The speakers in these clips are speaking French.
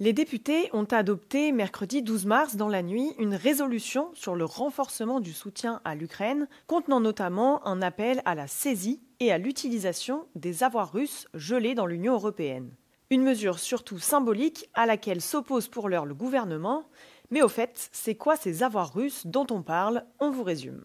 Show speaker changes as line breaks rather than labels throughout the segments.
Les députés ont adopté mercredi 12 mars dans la nuit une résolution sur le renforcement du soutien à l'Ukraine, contenant notamment un appel à la saisie et à l'utilisation des avoirs russes gelés dans l'Union européenne. Une mesure surtout symbolique à laquelle s'oppose pour l'heure le gouvernement. Mais au fait, c'est quoi ces avoirs russes dont on parle? On vous résume.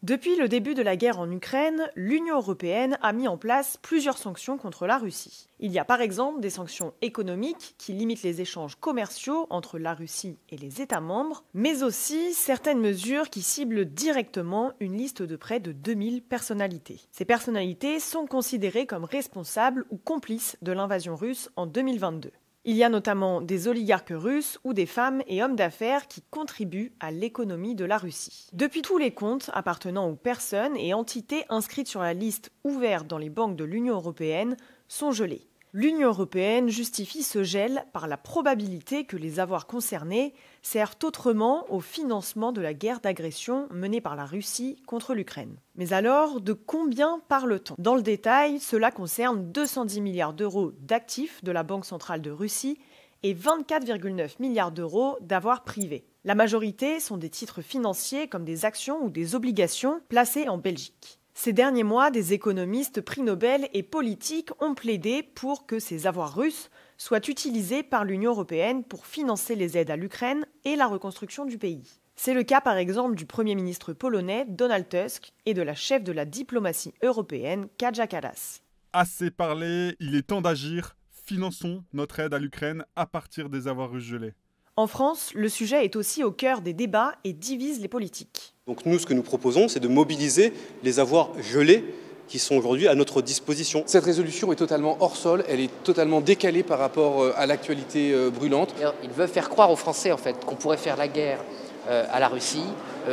Depuis le début de la guerre en Ukraine, l'Union européenne a mis en place plusieurs sanctions contre la Russie. Il y a par exemple des sanctions économiques qui limitent les échanges commerciaux entre la Russie et les États membres, mais aussi certaines mesures qui ciblent directement une liste de près de 2000 personnalités. Ces personnalités sont considérées comme responsables ou complices de l'invasion russe en 2022. Il y a notamment des oligarques russes ou des femmes et hommes d'affaires qui contribuent à l'économie de la Russie. Depuis, tous les comptes appartenant aux personnes et entités inscrites sur la liste ouverte dans les banques de l'Union européenne sont gelés. L'Union européenne justifie ce gel par la probabilité que les avoirs concernés servent autrement au financement de la guerre d'agression menée par la Russie contre l'Ukraine. Mais alors, de combien parle-t-on? Dans le détail, cela concerne 210 milliards d'euros d'actifs de la Banque centrale de Russie et 24,9 milliards d'euros d'avoirs privés. La majorité sont des titres financiers comme des actions ou des obligations placés en Belgique. Ces derniers mois, des économistes, prix Nobel et politiques ont plaidé pour que ces avoirs russes soient utilisés par l'Union européenne pour financer les aides à l'Ukraine et la reconstruction du pays. C'est le cas par exemple du Premier ministre polonais Donald Tusk et de la chef de la diplomatie européenne Kaja Kallas.
Assez parlé, il est temps d'agir. Finançons notre aide à l'Ukraine à partir des avoirs russes gelés.
En France, le sujet est aussi au cœur des débats et divise les politiques.
Donc nous, ce que nous proposons, c'est de mobiliser les avoirs gelés qui sont aujourd'hui à notre disposition.
Cette résolution est totalement hors sol, elle est totalement décalée par rapport à l'actualité brûlante.
Il veut faire croire aux Français en fait qu'on pourrait faire la guerre à la Russie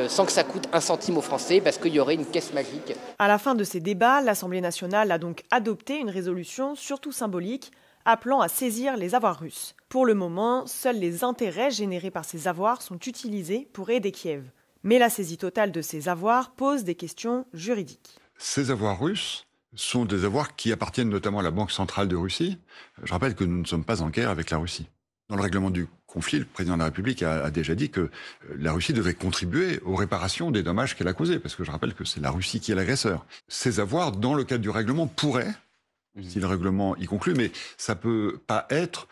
sans que ça coûte un centime aux Français parce qu'il y aurait une caisse magique.
À la fin de ces débats, l'Assemblée nationale a donc adopté une résolution surtout symbolique appelant à saisir les avoirs russes. Pour le moment, seuls les intérêts générés par ces avoirs sont utilisés pour aider Kiev. Mais la saisie totale de ces avoirs pose des questions juridiques.
Ces avoirs russes sont des avoirs qui appartiennent notamment à la Banque centrale de Russie. Je rappelle que nous ne sommes pas en guerre avec la Russie. Dans le règlement du conflit, le président de la République a déjà dit que la Russie devait contribuer aux réparations des dommages qu'elle a causés, parce que je rappelle que c'est la Russie qui est l'agresseur. Ces avoirs, dans le cadre du règlement, pourraient, si le règlement y conclut, mais ça peut pas être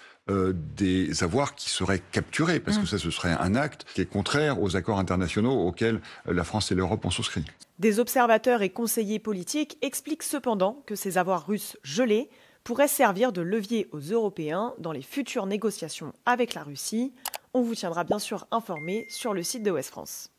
des avoirs qui seraient capturés, parce que ça, ce serait un acte qui est contraire aux accords internationaux auxquels la France et l'Europe ont souscrit.
Des observateurs et conseillers politiques expliquent cependant que ces avoirs russes gelés pourraient servir de levier aux Européens dans les futures négociations avec la Russie. On vous tiendra bien sûr informé sur le site de Ouest France.